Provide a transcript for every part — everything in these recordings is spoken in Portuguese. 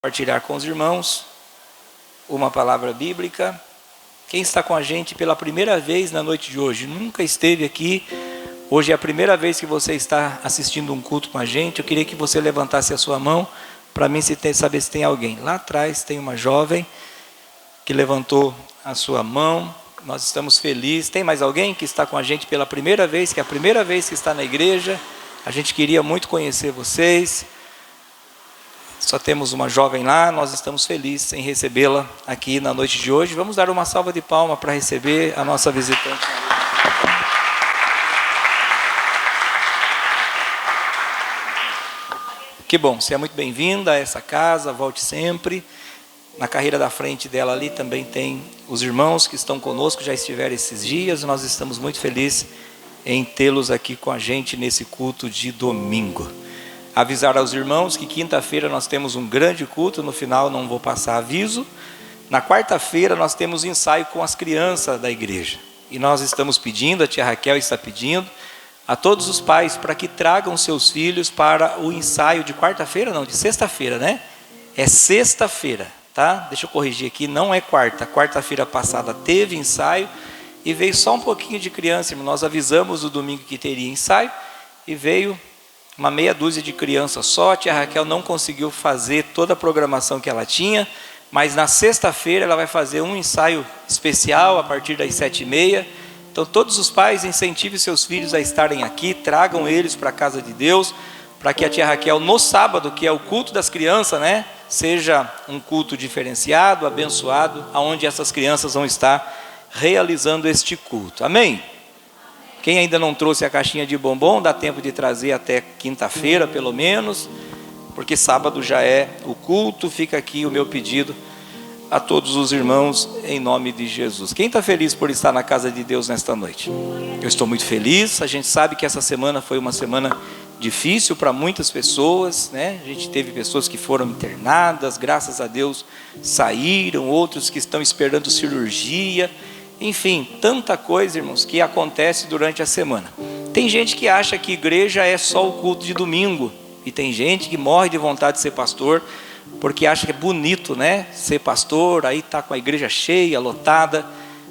Compartilhar com os irmãos uma palavra bíblica. Quem está com a gente pela primeira vez na noite de hoje, nunca esteve aqui, hoje é a primeira vez que você está assistindo um culto com a gente, eu queria que você levantasse a sua mão, para mim saber se tem alguém. Lá atrás tem uma jovem que levantou a sua mão, nós estamos felizes. Tem mais alguém que está com a gente pela primeira vez, que é a primeira vez que está na igreja? A gente queria muito conhecer vocês. Só temos uma jovem lá, nós estamos felizes em recebê-la aqui na noite de hoje. Vamos dar uma salva de palmas para receber a nossa visitante. Que bom, você é muito bem-vinda a essa casa, volte sempre. Na carreira da frente dela ali também tem os irmãos que estão conosco, já estiveram esses dias. Nós estamos muito felizes em tê-los aqui com a gente nesse culto de domingo. Avisar aos irmãos que quinta-feira nós temos um grande culto, no final não vou passar aviso. Na quarta-feira nós temos ensaio com as crianças da igreja. E nós estamos pedindo, a tia Raquel está pedindo, a todos os pais para que tragam seus filhos para o ensaio de quarta-feira, não, de sexta-feira, né? É sexta-feira, tá? Deixa eu corrigir aqui, não é quarta. Quarta-feira passada teve ensaio e veio só um pouquinho de criança, irmão. Nós avisamos no domingo que teria ensaio e veio uma meia dúzia de crianças só. A tia Raquel não conseguiu fazer toda a programação que ela tinha, mas na sexta-feira ela vai fazer um ensaio especial a partir das 7h30. Então todos os pais incentivem seus filhos a estarem aqui, tragam eles para a casa de Deus, para que a tia Raquel no sábado, que é o culto das crianças, né, seja um culto diferenciado, abençoado, onde essas crianças vão estar realizando este culto. Amém? Quem ainda não trouxe a caixinha de bombom, dá tempo de trazer até quinta-feira, pelo menos, porque sábado já é o culto. Fica aqui o meu pedido a todos os irmãos, em nome de Jesus. Quem está feliz por estar na casa de Deus nesta noite? Eu estou muito feliz. A gente sabe que essa semana foi uma semana difícil para muitas pessoas, né? A gente teve pessoas que foram internadas, graças a Deus saíram, outros que estão esperando cirurgia. Enfim, tanta coisa, irmãos, que acontece durante a semana. Tem gente que acha que igreja é só o culto de domingo. E tem gente que morre de vontade de ser pastor, porque acha que é bonito, né? Ser pastor, aí está com a igreja cheia, lotada.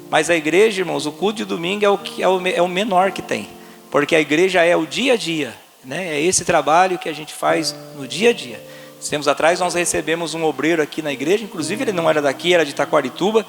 Mas a igreja, irmãos, o culto de domingo é o menor que tem. Porque a igreja é o dia a dia, né? É esse trabalho que a gente faz no dia a dia. Tempos atrás nós recebemos um obreiro aqui na igreja, inclusive ele não era daqui, era de Taquarituba.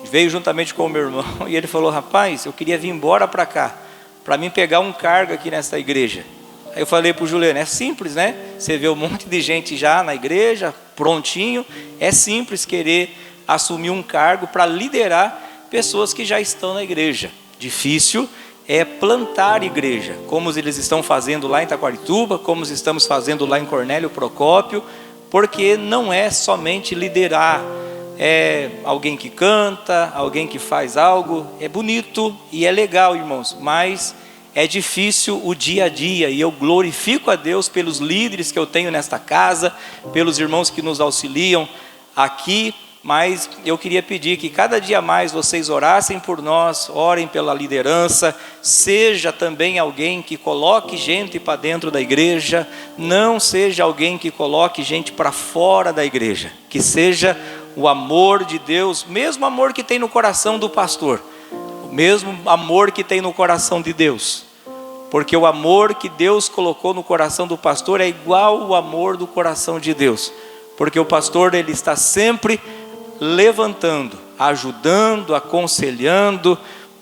Veio juntamente com o meu irmão e ele falou: rapaz, eu queria vir embora para cá, para mim pegar um cargo aqui nessa igreja. Aí eu falei para o Juliano: é simples, né? Você vê um monte de gente já na igreja, prontinho. É simples querer assumir um cargo para liderar pessoas que já estão na igreja. Difícil é plantar igreja, como eles estão fazendo lá em Taquarituba, como estamos fazendo lá em Cornélio Procópio, porque não é somente liderar. É alguém que canta, alguém que faz algo, é bonito e é legal, irmãos, mas é difícil o dia a dia, e eu glorifico a Deus pelos líderes que eu tenho nesta casa, pelos irmãos que nos auxiliam aqui, mas eu queria pedir que cada dia mais vocês orassem por nós, orem pela liderança, seja também alguém que coloque gente para dentro da igreja, não seja alguém que coloque gente para fora da igreja, que seja o amor de Deus, mesmo amor que tem no coração do pastor, o mesmo amor que tem no coração de Deus, porque o amor que Deus colocou no coração do pastor é igual ao amor do coração de Deus, porque o pastor ele está sempre levantando, ajudando, aconselhando,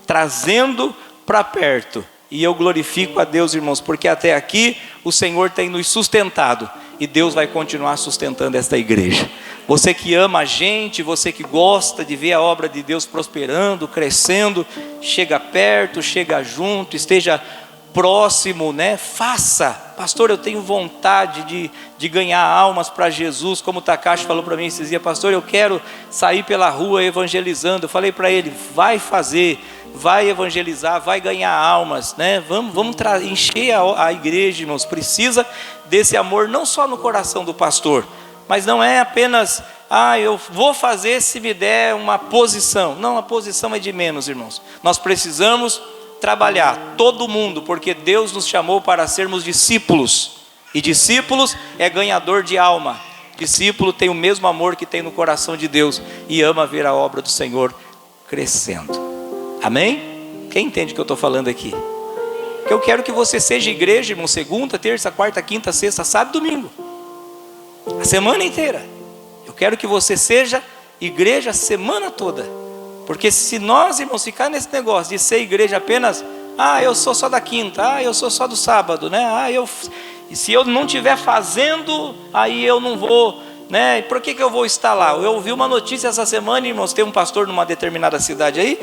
trazendo para perto, e eu glorifico a Deus, irmãos, porque até aqui o Senhor tem nos sustentado, e Deus vai continuar sustentando esta igreja. Você que ama a gente, você que gosta de ver a obra de Deus prosperando, crescendo, chega perto, chega junto, esteja próximo, né? Faça. Pastor, eu tenho vontade de ganhar almas para Jesus, como o Takashi falou para mim esses dias: pastor, eu quero sair pela rua evangelizando. Eu falei para ele: vai fazer, vai evangelizar, vai ganhar almas, né? Vamos encher a igreja, irmãos. Precisa desse amor, não só no coração do pastor, mas não é apenas, eu vou fazer se me der uma posição. Não, a posição é de menos, irmãos. Nós precisamos trabalhar, todo mundo, porque Deus nos chamou para sermos discípulos. E discípulos é ganhador de alma. discípulo tem o mesmo amor que tem no coração de Deus e ama ver a obra do Senhor crescendo. Amém? Quem entende o que eu estou falando aqui? Que eu quero que você seja igreja, irmão, segunda, terça, quarta, quinta, sexta, sábado e domingo. A semana inteira. Eu quero que você seja igreja a semana toda. Porque se nós, irmãos, ficar nesse negócio de ser igreja apenas, eu sou só da quinta, eu sou só do sábado, né? E se eu não estiver fazendo, aí eu não vou, né? Por que eu vou estar lá? Eu ouvi uma notícia essa semana, irmãos, tem um pastor numa determinada cidade aí,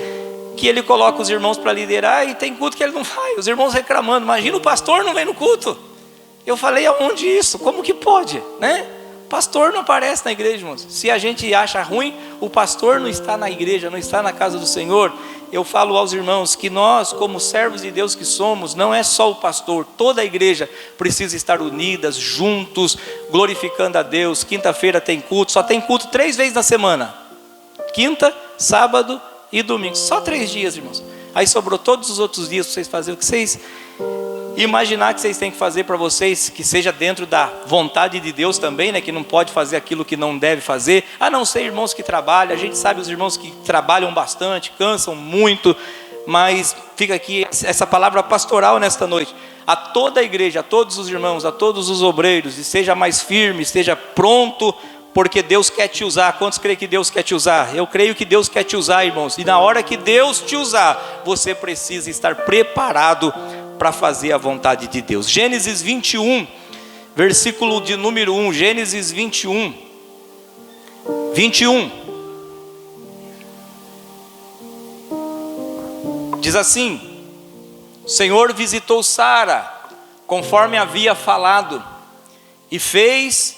que ele coloca os irmãos para liderar e tem culto que ele não vai, os irmãos reclamando, imagina o pastor não vem no culto. Eu falei, aonde isso? Como que pode, né? Pastor não aparece na igreja, irmãos. Se a gente acha ruim, o pastor não está na igreja, não está na casa do Senhor. Eu falo aos irmãos que nós, como servos de Deus que somos, não é só o pastor, toda a igreja precisa estar unidas, juntos, glorificando a Deus. Quinta-feira tem culto, só tem culto 3 vezes na semana: quinta, sábado e domingo, só 3 dias, irmãos. Aí sobrou todos os outros dias para vocês fazerem o que vocês imaginar que vocês têm que fazer para vocês, que seja dentro da vontade de Deus também, né? Que não pode fazer aquilo que não deve fazer, a não ser irmãos que trabalham. A gente sabe os irmãos que trabalham bastante, cansam muito, mas fica aqui essa palavra pastoral nesta noite, a toda a igreja, a todos os irmãos, a todos os obreiros, e seja mais firme, esteja pronto, porque Deus quer te usar. Quantos creem que Deus quer te usar? Eu creio que Deus quer te usar, irmãos, e na hora que Deus te usar, você precisa estar preparado para fazer a vontade de Deus. Gênesis 21, versículo de número 1, Gênesis 21, diz assim: o Senhor visitou Sara, conforme havia falado, e fez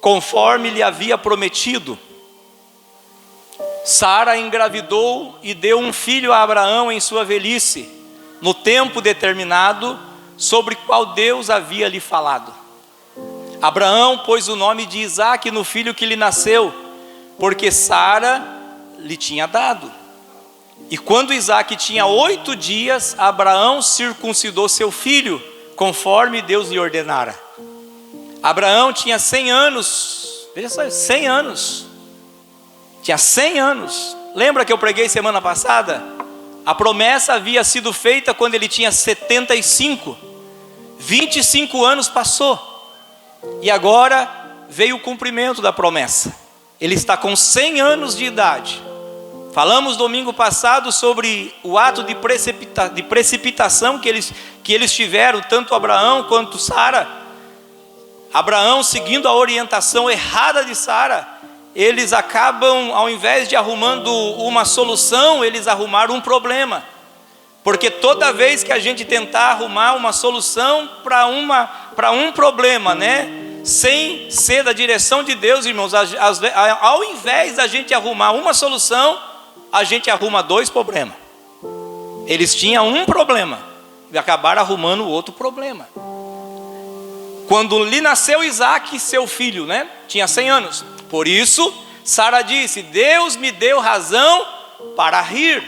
conforme lhe havia prometido. Sara engravidou e deu um filho a Abraão em sua velhice, no tempo determinado, sobre qual Deus havia lhe falado. Abraão pôs o nome de Isaque no filho que lhe nasceu, porque Sara lhe tinha dado. E quando Isaque tinha 8 dias, Abraão circuncidou seu filho, conforme Deus lhe ordenara. Abraão tinha 100 anos, veja só, 100 anos, tinha 100 anos. Lembra que eu preguei semana passada? A promessa havia sido feita quando ele tinha 75, 25 anos passou, e agora veio o cumprimento da promessa. Ele está com 100 anos de idade. Falamos domingo passado sobre o ato de precipitação que eles tiveram, tanto Abraão quanto Sara. Abraão, seguindo a orientação errada de Sara, eles acabam, ao invés de arrumando uma solução, eles arrumaram um problema. Porque toda vez que a gente tentar arrumar uma solução para um problema, né, sem ser da direção de Deus, irmãos, ao invés da gente arrumar uma solução, a gente arruma 2 problemas. Eles tinham um problema e acabaram arrumando outro problema. Quando lhe nasceu Isaque, seu filho, né, tinha 100 anos. Por isso, Sara disse: Deus me deu razão para rir.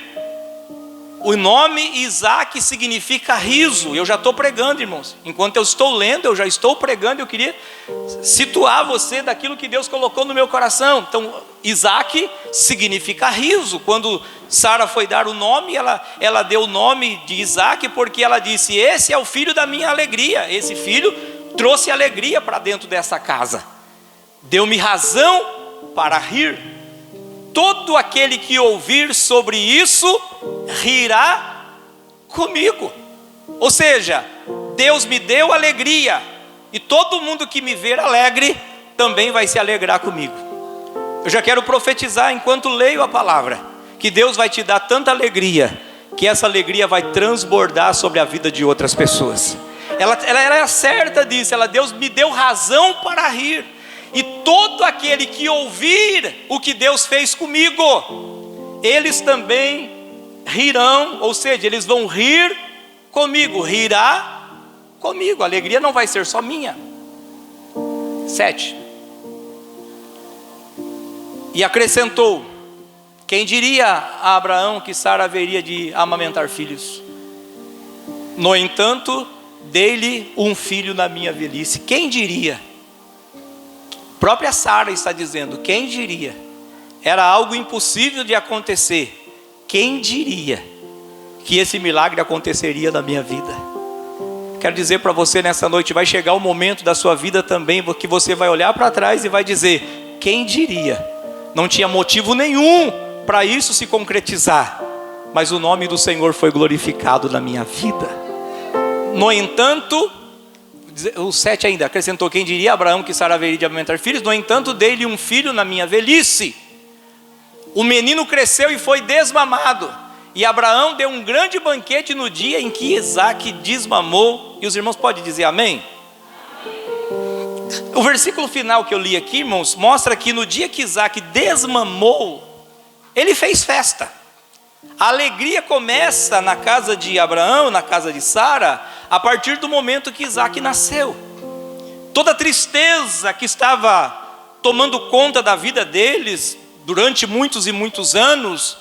O nome Isaque significa riso. Eu já estou pregando, irmãos. Enquanto eu estou lendo, eu já estou pregando. Eu queria situar você daquilo que Deus colocou no meu coração. Então, Isaque significa riso. Quando Sara foi dar o nome, ela deu o nome de Isaque, porque ela disse: esse é o filho da minha alegria. Esse filho trouxe alegria para dentro dessa casa. Deu-me razão para rir. Todo aquele que ouvir sobre isso, rirá comigo. Ou seja, Deus me deu alegria, e todo mundo que me ver alegre, também vai se alegrar comigo. Eu já quero profetizar, enquanto leio a palavra, que Deus vai te dar tanta alegria, que essa alegria vai transbordar sobre a vida de outras pessoas. Ela era certa disso. Deus me deu razão para rir, e todo aquele que ouvir o que Deus fez comigo, eles também rirão. Ou seja, eles vão rir comigo, rirá comigo. A alegria não vai ser só minha. 7. E acrescentou: quem diria a Abraão que Sara haveria de amamentar filhos? No entanto, dei-lhe um filho na minha velhice. Quem diria? própria Sara está dizendo: quem diria? Era algo impossível de acontecer. Quem diria que esse milagre aconteceria na minha vida? Quero dizer para você nessa noite, vai chegar o momento da sua vida também, que você vai olhar para trás e vai dizer: quem diria? Não tinha motivo nenhum para isso se concretizar, mas o nome do Senhor foi glorificado na minha vida. No entanto, o 7 ainda acrescentou: quem diria Abraão que Sara haveria de amamentar filhos? No entanto, dei-lhe um filho na minha velhice. O menino cresceu e foi desmamado, e Abraão deu um grande banquete no dia em que Isaque desmamou. E os irmãos podem dizer amém? O versículo final que eu li aqui, irmãos, mostra que no dia que Isaque desmamou, ele fez festa. A alegria começa na casa de Abraão, na casa de Sara, a partir do momento que Isaque nasceu. Toda a tristeza que estava tomando conta da vida deles durante muitos e muitos anos,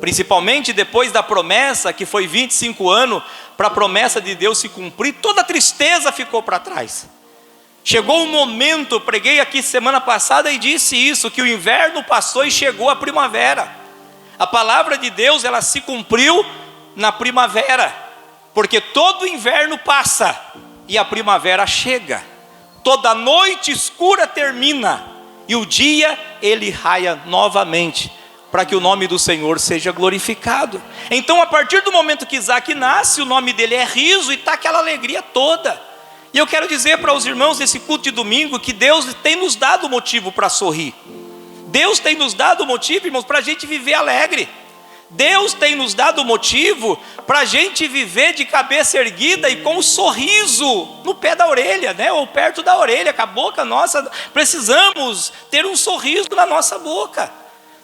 principalmente depois da promessa, que foi 25 anos, para a promessa de Deus se cumprir, toda a tristeza ficou para trás. Chegou um momento, eu preguei aqui semana passada e disse isso, que o inverno passou e chegou a primavera. A palavra de Deus, ela se cumpriu na primavera, porque todo inverno passa e a primavera chega. Toda noite escura termina e o dia ele raia novamente, para que o nome do Senhor seja glorificado. Então, a partir do momento que Isaque nasce, o nome dele é Riso, e está aquela alegria toda. E eu quero dizer para os irmãos nesse culto de domingo, que Deus tem nos dado motivo para sorrir. Deus tem nos dado motivo, irmãos, para a gente viver alegre. Deus tem nos dado motivo para a gente viver de cabeça erguida e com um sorriso no pé da orelha, né? Ou perto da orelha, com a boca nossa. Precisamos ter um sorriso na nossa boca.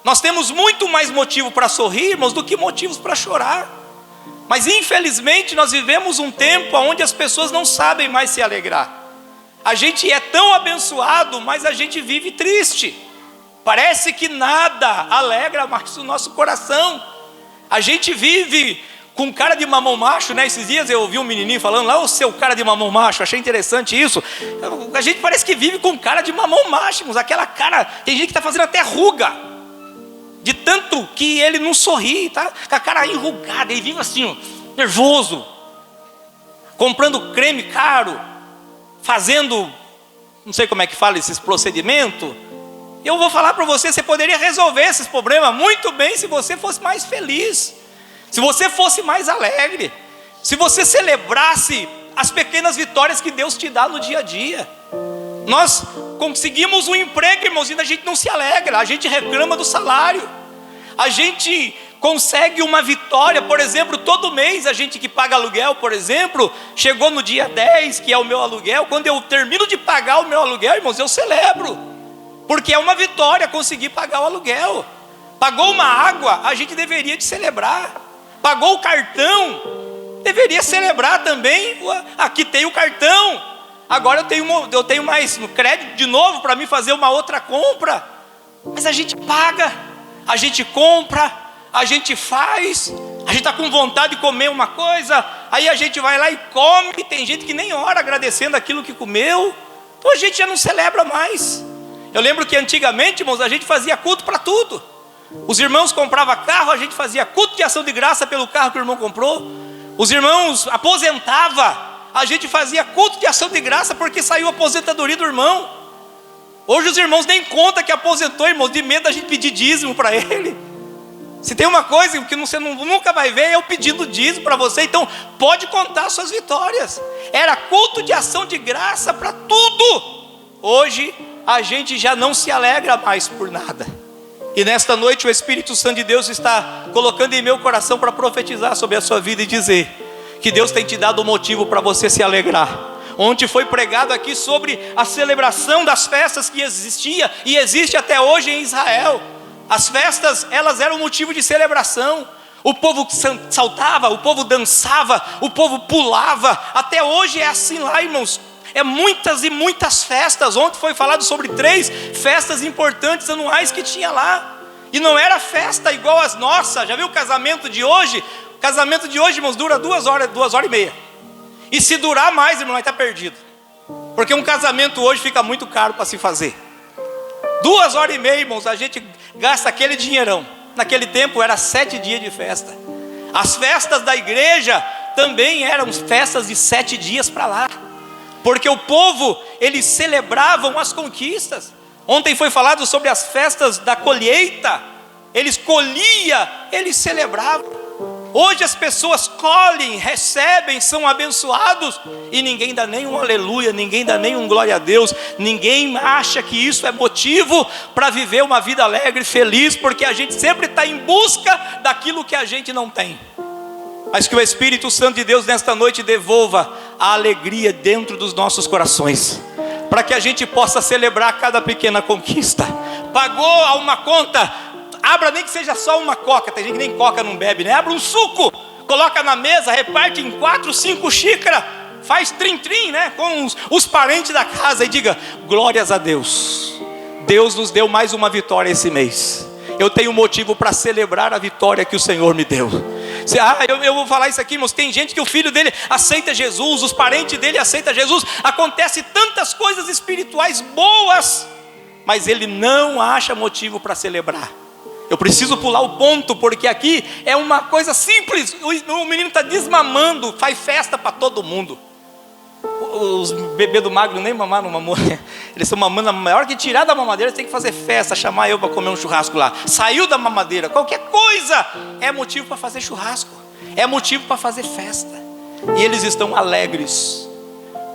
Nós temos muito mais motivo para sorrir, irmãos, do que motivos para chorar. Mas infelizmente nós vivemos um tempo onde as pessoas não sabem mais se alegrar. A gente é tão abençoado, mas a gente vive triste. Parece que nada alegra mais o nosso coração. A gente vive com cara de mamão macho, né? Esses dias eu ouvi um menininho falando lá: o seu cara de mamão macho, achei interessante isso. A gente parece que vive com cara de mamão macho, irmãos. Aquela cara, tem gente que está fazendo até ruga, de tanto que ele não sorri, tá? Com a cara enrugada, ele vive assim, ó, nervoso, comprando creme caro, fazendo, não sei como é que fala esses procedimentos. Eu vou falar para você, você poderia resolver esses problemas muito bem se você fosse mais feliz, se você fosse mais alegre, se você celebrasse as pequenas vitórias que Deus te dá no dia a dia. Nós conseguimos um emprego, irmãos, e a gente não se alegra, a gente reclama do salário. A gente consegue uma vitória, por exemplo, todo mês a gente que paga aluguel, por exemplo, chegou no dia 10, que é o meu aluguel. Quando eu termino de pagar o meu aluguel, irmãos, eu celebro, porque é uma vitória conseguir pagar o aluguel. Pagou uma água, a gente deveria de celebrar. Pagou o cartão, deveria celebrar também. Aqui tem o cartão, agora eu tenho mais no crédito de novo para mim fazer uma outra compra. Mas a gente paga, a gente compra, a gente faz. A gente está com vontade de comer uma coisa, aí a gente vai lá e come. E tem gente que nem ora agradecendo aquilo que comeu. Então a gente já não celebra mais. Eu lembro que antigamente, irmãos, a gente fazia culto para tudo. Os irmãos compravam carro, a gente fazia culto de ação de graça pelo carro que o irmão comprou. Os irmãos aposentavam, a gente fazia culto de ação de graça porque saiu a aposentadoria do irmão. Hoje os irmãos nem contam que aposentou, irmãos, de medo da gente pedir dízimo para ele. Se tem uma coisa que você nunca vai ver, é o pedindo dízimo para você. Então pode contar suas vitórias. Era culto de ação de graça para tudo. Hoje a gente já não se alegra mais por nada. E nesta noite o Espírito Santo de Deus está colocando em meu coração para profetizar sobre a sua vida e dizer que Deus tem te dado motivo para você se alegrar. Ontem foi pregado aqui sobre a celebração das festas que existia e existe até hoje em Israel. As festas, elas eram motivo de celebração. O povo saltava, o povo dançava, o povo pulava. Até hoje é assim lá, irmãos. É muitas e muitas festas. Ontem foi falado sobre 3 festas importantes anuais que tinha lá. E não era festa igual as nossas. Já viu o casamento de hoje? O casamento de hoje, irmãos, dura 2 horas e meia. E se durar mais, irmão, vai estar perdido. Porque um casamento hoje fica muito caro para se fazer. 2h30, irmãos, a gente gasta aquele dinheirão. Naquele tempo era 7 dias de festa. As festas da igreja também eram festas de 7 dias para lá, porque o povo, eles celebravam as conquistas. Ontem foi falado sobre as festas da colheita. Eles colhiam, eles celebravam. Hoje as pessoas colhem, recebem, são abençoados, e ninguém dá nem um aleluia, ninguém dá nem um glória a Deus. Ninguém acha que isso é motivo para viver uma vida alegre e feliz, porque a gente sempre está em busca daquilo que a gente não tem. Mas que o Espírito Santo de Deus nesta noite devolva a alegria dentro dos nossos corações, para que a gente possa celebrar cada pequena conquista. Pagou uma conta, abra nem que seja só uma coca. Tem gente que nem coca não bebe, né? Abra um suco, coloca na mesa, reparte em 4, 5 xícaras, faz trim-trim, né? Com os parentes da casa, e diga: glórias a Deus, Deus nos deu mais uma vitória esse mês. Eu tenho motivo para celebrar a vitória que o Senhor me deu. Eu vou falar isso aqui, irmãos. Tem gente que o filho dele aceita Jesus, os parentes dele aceitam Jesus, acontece tantas coisas espirituais boas, mas ele não acha motivo para celebrar. Eu preciso pular o ponto, porque aqui é uma coisa simples. O menino está desmamando, faz festa para todo mundo. Os bebês do magro nem mamaram, eles estão mamando. Na hora que tirar da mamadeira, tem que fazer festa, chamar eu para comer um churrasco lá. Saiu da mamadeira, qualquer coisa é motivo para fazer churrasco, é motivo para fazer festa, e eles estão alegres.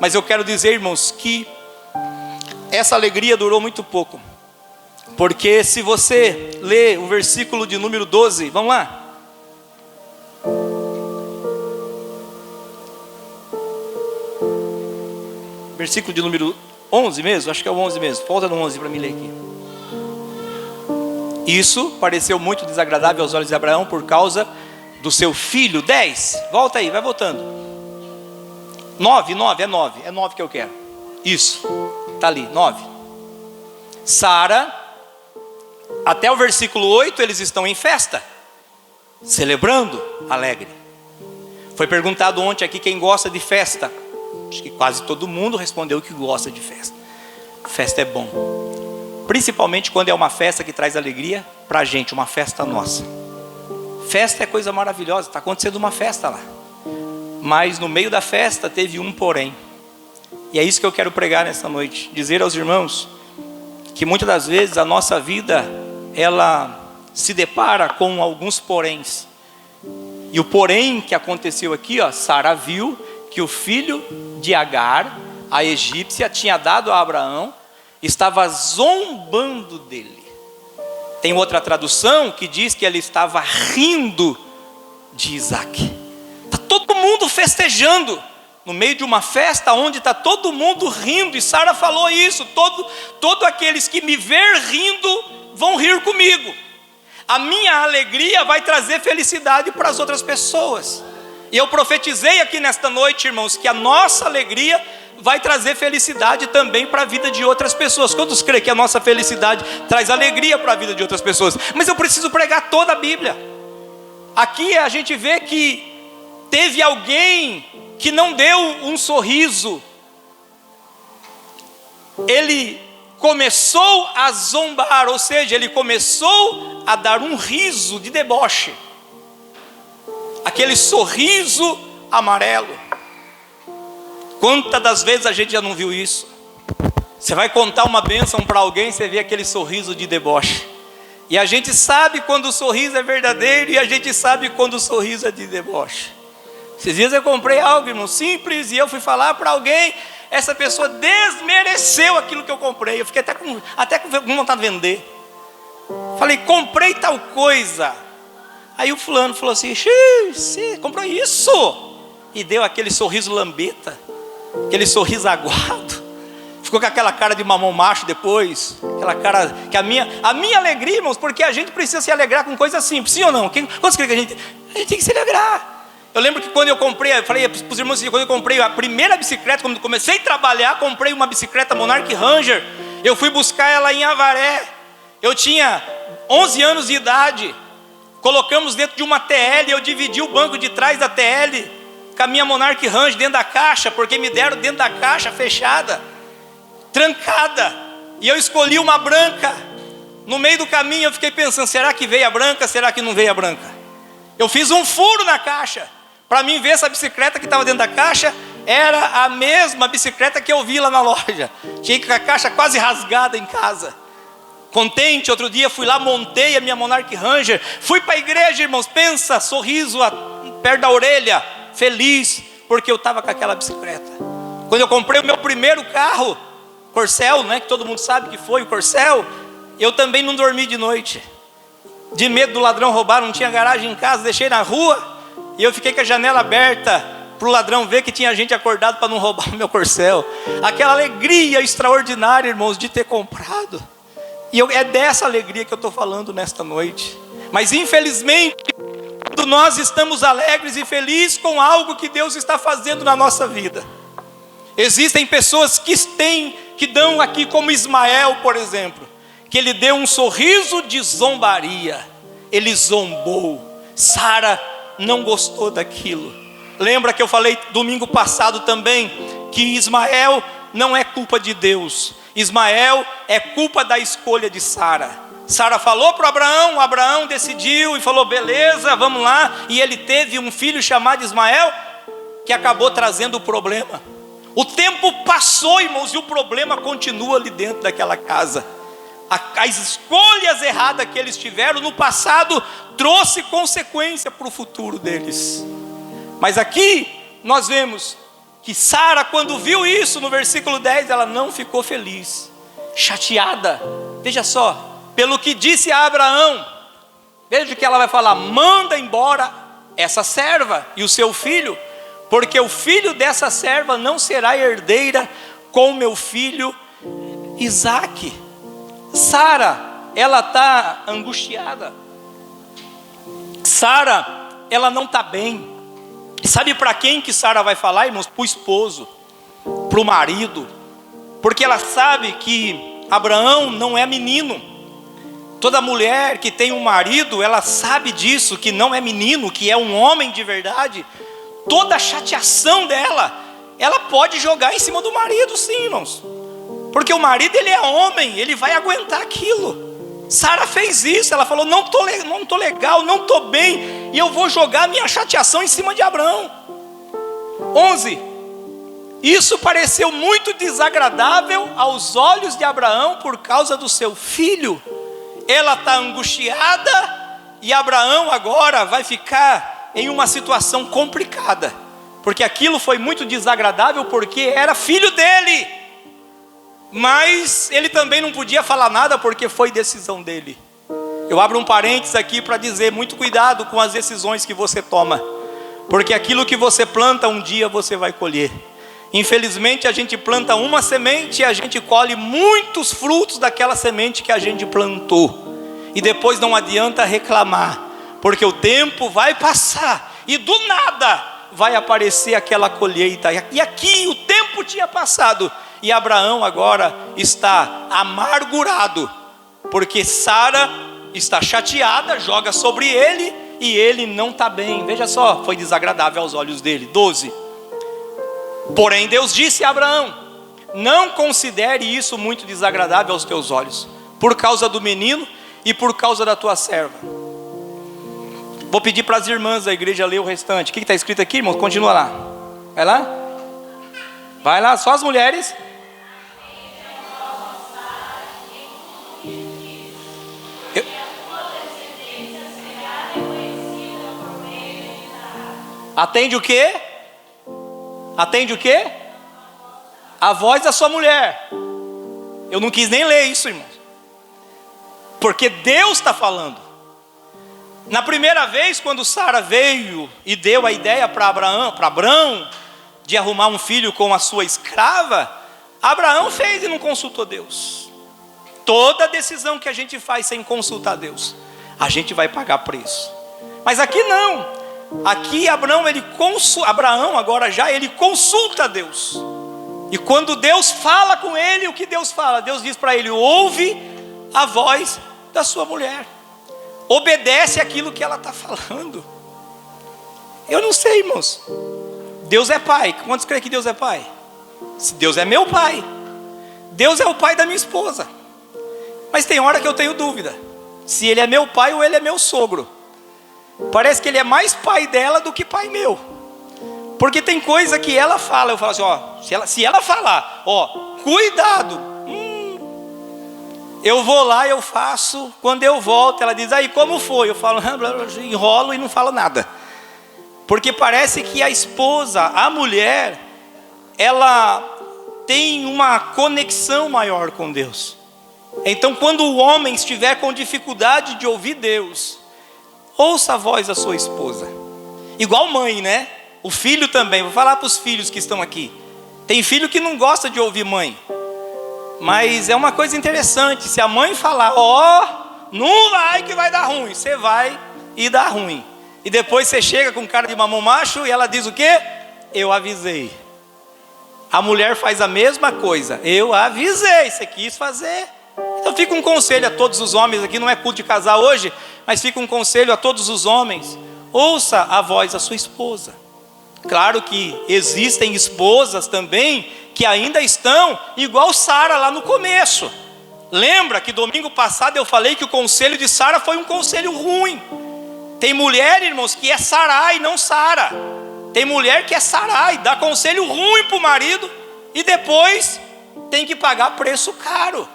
Mas eu quero dizer, irmãos, que essa alegria durou muito pouco, porque se você ler o versículo de número 12, vamos lá. Versículo de número 11 mesmo, acho que é o 11 mesmo, falta no 11 para mim ler aqui. Isso pareceu muito desagradável aos olhos de Abraão por causa do seu filho. 10, volta aí, vai voltando. 9, é 9 que eu quero. Isso, está ali, 9. Sara, até o versículo 8, eles estão em festa, celebrando, alegre. Foi perguntado ontem aqui quem gosta de festa. Acho que quase todo mundo respondeu que gosta de festa. Festa é bom, principalmente quando é uma festa que traz alegria para a gente, uma festa nossa. Festa é coisa maravilhosa, está acontecendo uma festa lá. Mas no meio da festa teve um porém. E é isso que eu quero pregar nessa noite. Dizer aos irmãos que muitas das vezes a nossa vida, ela se depara com alguns poréns. E o porém que aconteceu aqui, Sara viu que o filho de Agar, a egípcia, tinha dado a Abraão, estava zombando dele. Tem outra tradução que diz que ele estava rindo de Isaac. Está todo mundo festejando, no meio de uma festa onde está todo mundo rindo, e Sara falou isso: todos aqueles que me ver rindo vão rir comigo. A minha alegria vai trazer felicidade para as outras pessoas. E eu profetizei aqui nesta noite, irmãos, que a nossa alegria vai trazer felicidade também para a vida de outras pessoas. Quantos creem que a nossa felicidade traz alegria para a vida de outras pessoas? Mas eu preciso pregar toda a Bíblia. Aqui a gente vê que teve alguém que não deu um sorriso. Ele começou a zombar, ou seja, ele começou a dar um riso de deboche. Aquele sorriso amarelo. Quantas das vezes a gente já não viu isso? Você vai contar uma bênção para alguém, você vê aquele sorriso de deboche. E a gente sabe quando o sorriso é verdadeiro, e a gente sabe quando o sorriso é de deboche. Esses dias eu comprei algo, irmão, simples, e eu fui falar para alguém, essa pessoa desmereceu aquilo que eu comprei. Eu fiquei até com vontade de vender. Falei: comprei tal coisa. Aí o fulano falou assim: você comprou isso? E deu aquele sorriso lambeta, aquele sorriso aguado. Ficou com aquela cara de mamão macho depois. Aquela cara que a minha alegria, irmãos, porque a gente precisa se alegrar com coisas simples, sim ou não? Quantos creem que a gente tem que se alegrar? Eu lembro que quando eu comprei, eu falei para os irmãos assim, quando eu comprei a primeira bicicleta, quando comecei a trabalhar, comprei uma bicicleta Monarch Ranger. Eu fui buscar ela em Avaré. Eu tinha 11 anos de idade. Colocamos dentro de uma TL, eu dividi o banco de trás da TL com a minha Monarch Ranger dentro da caixa, porque me deram dentro da caixa fechada, trancada. e eu escolhi uma branca. No meio do caminho eu fiquei pensando, será que veio a branca, será que não veio a branca? Eu fiz um furo na caixa, para mim ver se a bicicleta que estava dentro da caixa era a mesma bicicleta que eu vi lá na loja. Tinha com a caixa quase rasgada em casa. Contente, outro dia fui lá, montei a minha Monarch Ranger, fui para a igreja, irmãos, pensa, sorriso perto da orelha, feliz, porque eu estava com aquela bicicleta. Quando eu comprei o meu primeiro carro, Corcel, né, que todo mundo sabe que foi o Corcel, eu também não dormi de noite, de medo do ladrão roubar, não tinha garagem em casa, deixei na rua, e eu fiquei com a janela aberta, para o ladrão ver que tinha gente acordado para não roubar o meu Corcel. Aquela alegria extraordinária, irmãos, de ter comprado. E é dessa alegria que eu estou falando nesta noite. Mas infelizmente, quando nós estamos alegres e felizes com algo que Deus está fazendo na nossa vida, existem pessoas que dão aqui, como Ismael, por exemplo, que ele deu um sorriso de zombaria, ele zombou. Sara não gostou daquilo. Lembra que eu falei domingo passado também, que Ismael não é culpa de Deus, Ismael é culpa da escolha de Sara. Sara falou para Abraão, Abraão decidiu e falou, beleza, vamos lá. E ele teve um filho chamado Ismael, que acabou trazendo o problema. O tempo passou, irmãos, e o problema continua ali dentro daquela casa. As escolhas erradas que eles tiveram no passado trouxe consequência para o futuro deles. Mas aqui nós vemos que Sara, quando viu isso, no versículo 10, ela não ficou feliz, chateada. Veja só, pelo que disse a Abraão, veja que ela vai falar, manda embora essa serva e o seu filho, porque o filho dessa serva não será herdeira com meu filho Isaque. Sara, ela está angustiada. Sara, ela não está bem. Sabe para quem que Sara vai falar, irmãos? Para o esposo, para o marido, porque ela sabe que Abraão não é menino. Toda mulher que tem um marido, ela sabe disso, que não é menino, que é um homem de verdade. Toda a chateação dela, ela pode jogar em cima do marido, sim, irmãos, porque o marido, ele é homem, ele vai aguentar aquilo. Sara fez isso, ela falou, não tô legal, não estou bem, e eu vou jogar minha chateação em cima de Abraão. 11. Isso pareceu muito desagradável aos olhos de Abraão por causa do seu filho. Ela está angustiada, e Abraão agora vai ficar em uma situação complicada, porque aquilo foi muito desagradável, porque era filho dele. Mas ele também não podia falar nada, porque foi decisão dele. Eu abro um parênteses aqui para dizer, muito cuidado com as decisões que você toma, porque aquilo que você planta, um dia você vai colher. Infelizmente a gente planta uma semente e a gente colhe muitos frutos daquela semente que a gente plantou. E depois não adianta reclamar, porque o tempo vai passar e do nada vai aparecer aquela colheita. E aqui o tempo tinha passado, e Abraão agora está amargurado, porque Sara está chateada, joga sobre ele, e ele não está bem. Veja só, foi desagradável aos olhos dele. 12. Porém Deus disse a Abraão, não considere isso muito desagradável aos teus olhos, por causa do menino e por causa da tua serva. Vou pedir para as irmãs da igreja ler o restante. O que está escrito aqui, irmãos? Continua lá. Vai lá. Vai lá, só as mulheres. Atende o quê? Atende o quê? A voz da sua mulher. Eu não quis nem ler isso, irmãos, porque Deus está falando. Na primeira vez, quando Sara veio e deu a ideia para Abraão de arrumar um filho com a sua escrava, Abraão fez e não consultou Deus. Toda decisão que a gente faz sem consultar Deus, a gente vai pagar preço. Mas aqui não. Aqui Abraão agora já ele consulta Deus. E quando Deus fala com ele, o que Deus fala? Deus diz para ele, ouve a voz da sua mulher, obedece aquilo que ela está falando. Eu não sei, irmãos. Deus é pai. Quantos creem que Deus é pai? Se Deus é meu pai, Deus é o pai da minha esposa. Mas tem hora que eu tenho dúvida se ele é meu pai ou ele é meu sogro. Parece que ele é mais pai dela do que pai meu. Porque tem coisa que ela fala, eu falo assim, ó, se ela falar, ó, cuidado, eu vou lá, eu faço, quando eu volto, ela diz, aí como foi? Eu falo, enrolo e não falo nada. Porque parece que a esposa, a mulher, ela tem uma conexão maior com Deus. Então quando o homem estiver com dificuldade de ouvir Deus, ouça a voz da sua esposa. Igual mãe, né? O filho também, vou falar para os filhos que estão aqui. Tem filho que não gosta de ouvir mãe. Mas é uma coisa interessante, se a mãe falar, ó, não vai que vai dar ruim, você vai e dá ruim. E depois você chega com cara de mamão macho e ela diz o quê? Eu avisei. A mulher faz a mesma coisa, eu avisei, você quis fazer. Então fica um conselho a todos os homens aqui, não é culto de casar hoje, mas fica um conselho a todos os homens. Ouça a voz da sua esposa. Claro que existem esposas também que ainda estão igual Sara lá no começo. Lembra que domingo passado eu falei que o conselho de Sara foi um conselho ruim. Tem mulher, irmãos, que é Sarai, não Sara. Tem mulher que é Sarai, dá conselho ruim para o marido e depois tem que pagar preço caro.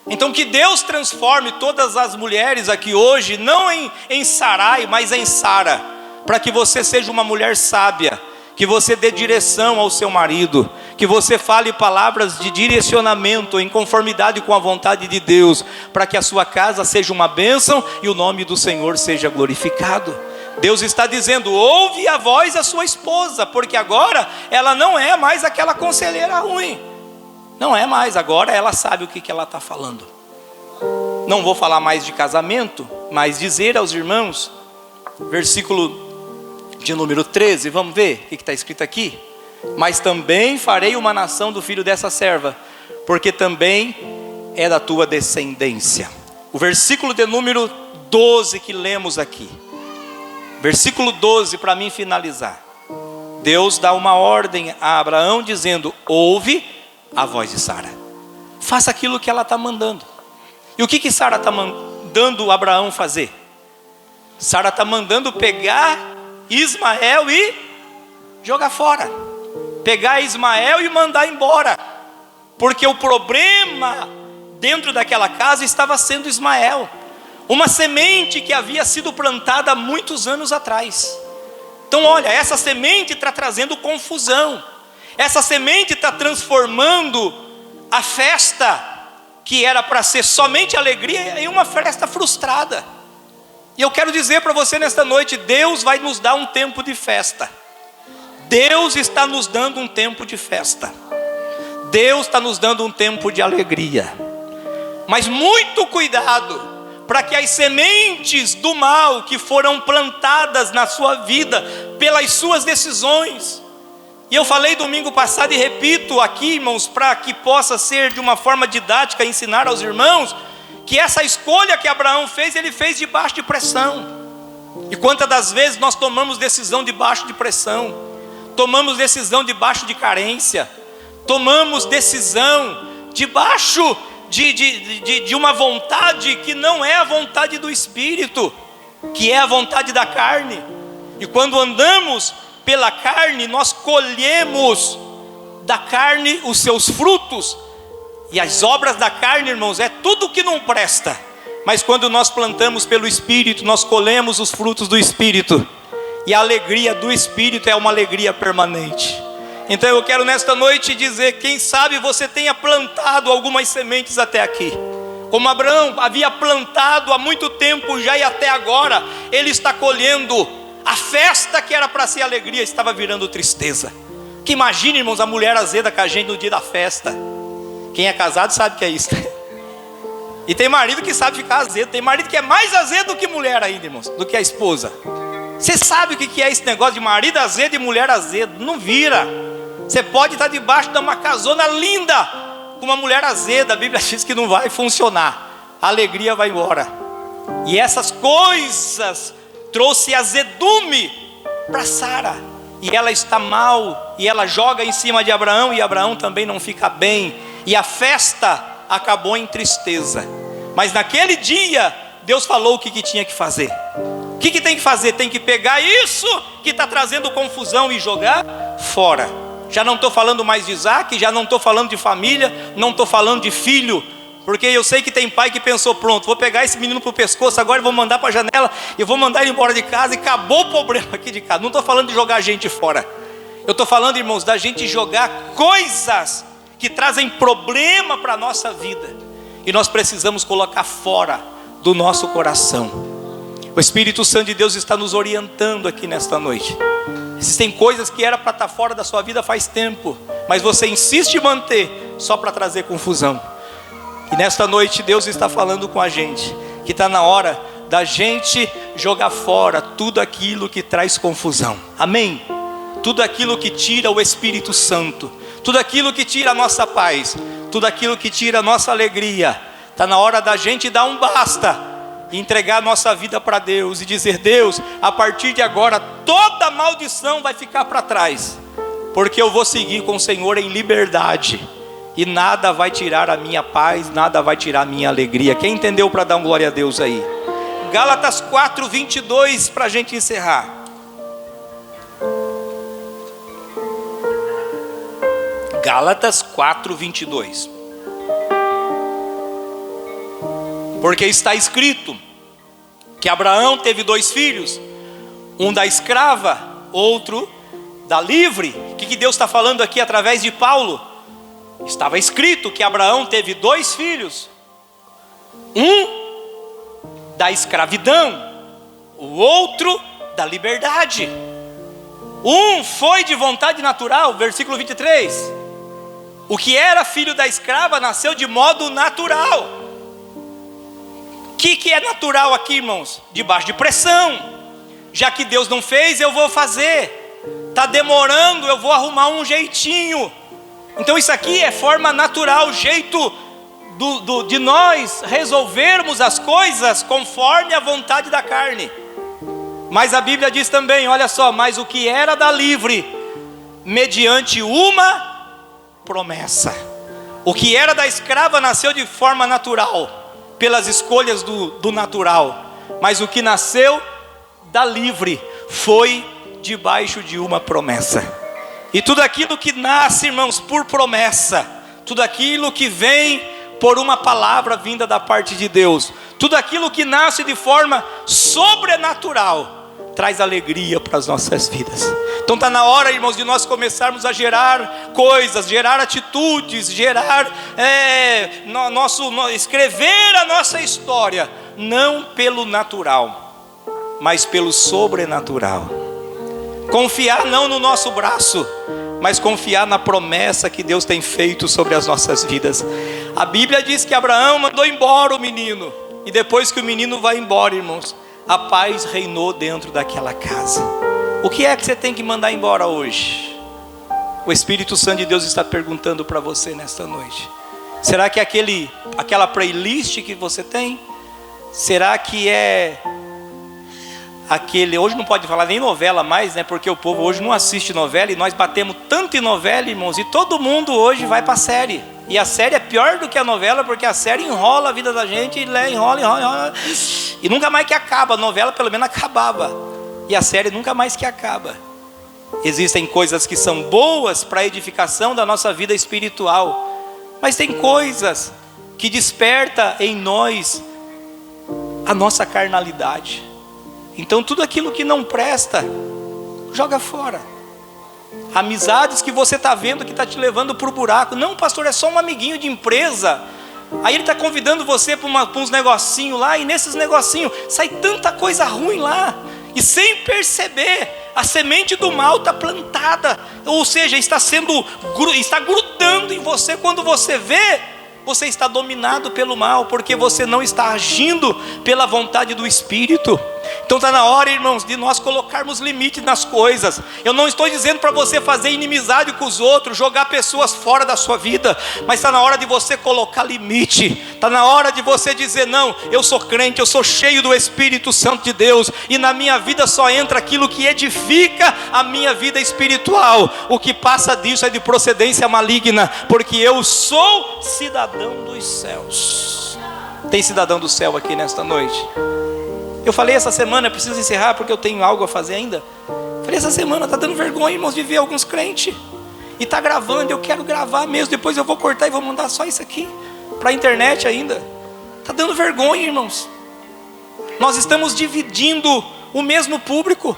Então que Deus transforme todas as mulheres aqui hoje, não em Sarai, mas em Sara, para que você seja uma mulher sábia, que você dê direção ao seu marido, que você fale palavras de direcionamento em conformidade com a vontade de Deus, para que a sua casa seja uma bênção e o nome do Senhor seja glorificado. Deus está dizendo, ouve a voz da sua esposa, porque agora ela não é mais aquela conselheira ruim. Não é mais, agora ela sabe o que ela está falando. Não vou falar mais de casamento, mas dizer aos irmãos, versículo de número 13, vamos ver o que está escrito aqui. Mas também farei uma nação do filho dessa serva, porque também é da tua descendência. O versículo de número 12 que lemos aqui, versículo 12, para mim finalizar. Deus dá uma ordem a Abraão dizendo, ouve a voz de Sara, faça aquilo que ela está mandando. E o que Sara está mandando Abraão fazer? Sara está mandando pegar Ismael e jogar fora, pegar Ismael e mandar embora, porque o problema dentro daquela casa estava sendo Ismael, uma semente que havia sido plantada há muitos anos atrás. Então olha, essa semente está trazendo confusão, essa semente está transformando a festa que era para ser somente alegria em uma festa frustrada. E eu quero dizer para você nesta noite, Deus vai nos dar um tempo de festa. Deus está nos dando um tempo de festa. Deus está nos dando um tempo de alegria. Mas muito cuidado, para que as sementes do mal que foram plantadas na sua vida, pelas suas decisões. E eu falei domingo passado e repito aqui, irmãos, para que possa ser de uma forma didática, ensinar aos irmãos, que essa escolha que Abraão fez, ele fez debaixo de pressão. E quantas das vezes nós tomamos decisão debaixo de pressão, tomamos decisão debaixo de carência, tomamos decisão debaixo de uma vontade que não é a vontade do Espírito, que é a vontade da carne. E quando andamos pela carne, nós colhemos da carne os seus frutos. E as obras da carne, irmãos, é tudo que não presta. Mas quando nós plantamos pelo Espírito, nós colhemos os frutos do Espírito. E a alegria do Espírito é uma alegria permanente. Então eu quero nesta noite dizer, quem sabe você tenha plantado algumas sementes até aqui. Como Abraão havia plantado há muito tempo já e até agora, ele está colhendo. A festa que era para ser alegria estava virando tristeza. Que imagine, irmãos, a mulher azeda com a gente no dia da festa. Quem é casado sabe que é isso. E tem marido que sabe ficar azedo. Tem marido que é mais azedo do que mulher ainda, irmãos, do que a esposa. Você sabe o que é esse negócio de marido azedo e mulher azedo? Não vira. Você pode estar debaixo de uma casona linda com uma mulher azeda, a Bíblia diz que não vai funcionar. A alegria vai embora. E essas coisas trouxe azedume para Sara. E ela está mal, e ela joga em cima de Abraão, e Abraão também não fica bem. e a festa acabou em tristeza. Mas naquele dia, Deus falou o que tinha que fazer. O que tem que fazer? Tem que pegar isso que está trazendo confusão e jogar fora. Já não estou falando mais de Isaac, já não estou falando de família, não estou falando de filho. Porque eu sei que tem pai que pensou, pronto, vou pegar esse menino para o pescoço agora e vou mandar para a janela, e vou mandar ele embora de casa e acabou o problema aqui de casa. Não estou falando de jogar gente fora. Eu estou falando, irmãos, da gente jogar coisas que trazem problema para a nossa vida. E nós precisamos colocar fora do nosso coração. O Espírito Santo de Deus está nos orientando aqui nesta noite. Existem coisas que era para estar fora da sua vida faz tempo, mas você insiste em manter só para trazer confusão. E nesta noite Deus está falando com a gente, que está na hora da gente jogar fora tudo aquilo que traz confusão. Amém? Tudo aquilo que tira o Espírito Santo, tudo aquilo que tira a nossa paz, tudo aquilo que tira a nossa alegria. Está na hora da gente dar um basta, entregar a nossa vida para Deus e dizer: Deus, a partir de agora toda maldição vai ficar para trás, porque eu vou seguir com o Senhor em liberdade, e nada vai tirar a minha paz, nada vai tirar a minha alegria. Quem entendeu para dar um glória a Deus aí? Gálatas 4:22 para a gente encerrar. Gálatas 4:22. Porque está escrito que Abraão teve 2 filhos, um da escrava, outro da livre. O que Deus está falando aqui através de Paulo? Estava escrito que Abraão teve 2 filhos, um da escravidão, o outro da liberdade. Um foi de vontade natural, versículo 23. O que era filho da escrava nasceu de modo natural. O que é natural aqui, irmãos? Debaixo de pressão. Já que Deus não fez, eu vou fazer. Está demorando, eu vou arrumar um jeitinho. Então isso aqui é forma natural, jeito de nós resolvermos as coisas conforme a vontade da carne. Mas a Bíblia diz também, olha só, mas o que era da livre, mediante uma promessa. O que era da escrava nasceu de forma natural, pelas escolhas do natural. Mas o que nasceu da livre foi debaixo de uma promessa. E tudo aquilo que nasce, irmãos, por promessa, tudo aquilo que vem por uma palavra vinda da parte de Deus, tudo aquilo que nasce de forma sobrenatural, traz alegria para as nossas vidas. Então está na hora, irmãos, de nós começarmos a gerar coisas, gerar atitudes, escrever a nossa história, não pelo natural, mas pelo sobrenatural. Confiar não no nosso braço, mas confiar na promessa que Deus tem feito sobre as nossas vidas. A Bíblia diz que Abraão mandou embora o menino, e depois que o menino vai embora, irmãos, a paz reinou dentro daquela casa. O que é que você tem que mandar embora hoje? O Espírito Santo de Deus está perguntando para você nesta noite. Será que é aquela playlist que você tem? Será que é hoje não pode falar nem novela mais, né? Porque o povo hoje não assiste novela, e nós batemos tanto em novela, irmãos, e todo mundo hoje vai para a série. E a série é pior do que a novela, porque a série enrola a vida da gente, enrola, e nunca mais que acaba. A novela pelo menos acabava, e a série nunca mais que acaba. Existem coisas que são boas para a edificação da nossa vida espiritual, mas tem coisas que desperta em nós a nossa carnalidade. Então tudo aquilo que não presta, joga fora. Amizades que você está vendo que está te levando para o buraco. Não, pastor, é só um amiguinho de empresa. Aí ele está convidando você para uns negocinhos lá, e nesses negocinhos sai tanta coisa ruim lá. E sem perceber, a semente do mal está plantada. Ou seja, está grudando em você. Quando você vê, você está dominado pelo mal, porque você não está agindo pela vontade do Espírito. Então está na hora, irmãos, de nós colocarmos limite nas coisas. Eu não estou dizendo para você fazer inimizade com os outros, jogar pessoas fora da sua vida, mas está na hora de você colocar limite. Está na hora de você dizer: não, eu sou crente, eu sou cheio do Espírito Santo de Deus, e na minha vida só entra aquilo que edifica a minha vida espiritual. O que passa disso é de procedência maligna, porque eu sou cidadão dos céus. Tem cidadão do céu aqui nesta noite? Eu falei essa semana, preciso encerrar porque eu tenho algo a fazer ainda. Falei essa semana, está dando vergonha, irmãos, de ver alguns crentes. E está gravando, eu quero gravar mesmo. Depois eu vou cortar e vou mandar só isso aqui para a internet ainda. Está dando vergonha, irmãos. Nós estamos dividindo o mesmo público.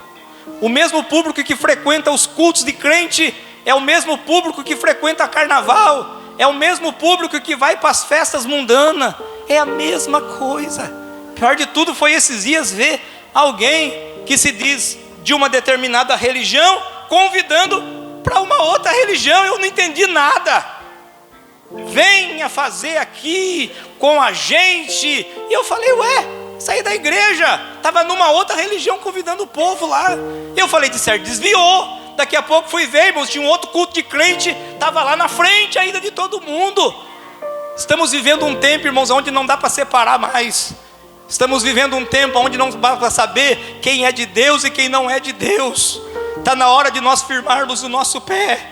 O mesmo público que frequenta os cultos de crente é o mesmo público que frequenta carnaval. É o mesmo público que vai para as festas mundanas. É a mesma coisa. Pior de tudo foi esses dias ver alguém que se diz de uma determinada religião convidando para uma outra religião. Eu não entendi nada. Venha fazer aqui com a gente. E eu falei: ué, saí da igreja, estava numa outra religião convidando o povo lá. Eu falei: de certo, desviou. Daqui a pouco fui ver, irmãos, tinha um outro culto de crente, estava lá na frente ainda de todo mundo. Estamos vivendo um tempo, irmãos, onde não dá para separar mais. Estamos vivendo um tempo onde não dá para saber quem é de Deus e quem não é de Deus. Está na hora de nós firmarmos o nosso pé.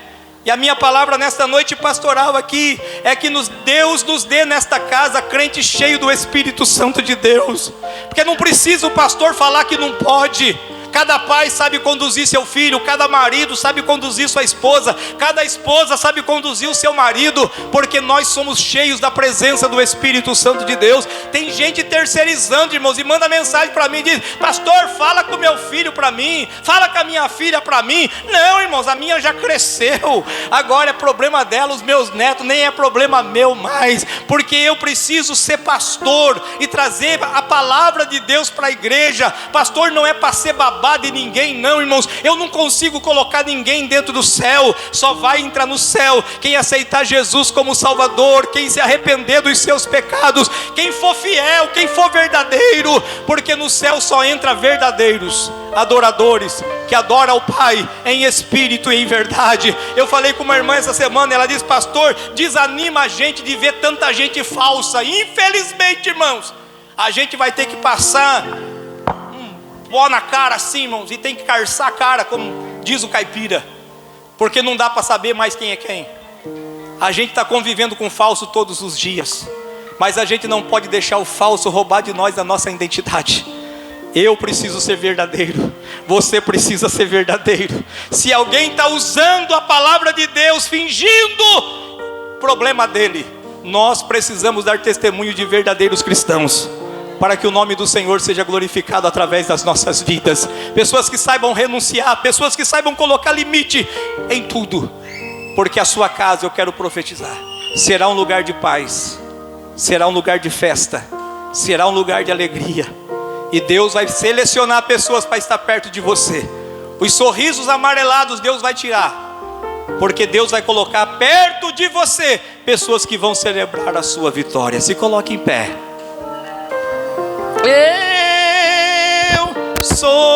E a minha palavra nesta noite pastoral aqui é que Deus nos dê nesta casa crente cheio do Espírito Santo de Deus. Porque não precisa o pastor falar que não pode. Cada pai sabe conduzir seu filho, cada marido sabe conduzir sua esposa, cada esposa sabe conduzir o seu marido, porque nós somos cheios da presença do Espírito Santo de Deus. Tem gente terceirizando, irmãos, e manda mensagem para mim, diz: pastor, fala com meu filho para mim, fala com a minha filha para mim. Não, irmãos, a minha já cresceu, agora é problema dela, os meus netos, nem é problema meu mais, porque eu preciso ser pastor e trazer a palavra de Deus para a igreja. Pastor não é para ser babá de ninguém, não, irmãos. Eu não consigo colocar ninguém dentro do céu. Só vai entrar no céu quem aceitar Jesus como Salvador, quem se arrepender dos seus pecados, quem for fiel, quem for verdadeiro, porque no céu só entra verdadeiros adoradores, que adoram ao Pai em espírito e em verdade. Eu falei com uma irmã essa semana, ela disse: pastor, desanima a gente de ver tanta gente falsa. Infelizmente, irmãos, a gente vai ter que passar pó na cara assim, irmãos, e tem que carçar a cara, como diz o caipira, porque não dá para saber mais quem é quem. A gente está convivendo com falso todos os dias, mas a gente não pode deixar o falso roubar de nós a nossa identidade. Eu preciso ser verdadeiro, você precisa ser verdadeiro. Se alguém está usando a palavra de Deus fingindo, problema dele. Nós precisamos dar testemunho de verdadeiros cristãos, para que o nome do Senhor seja glorificado através das nossas vidas. Pessoas que saibam renunciar, pessoas que saibam colocar limite em tudo, porque a sua casa, eu quero profetizar, será um lugar de paz, será um lugar de festa, será um lugar de alegria. E Deus vai selecionar pessoas para estar perto de você. Os sorrisos amarelados Deus vai tirar, porque Deus vai colocar perto de você pessoas que vão celebrar a sua vitória. Se coloque em pé. Eu sou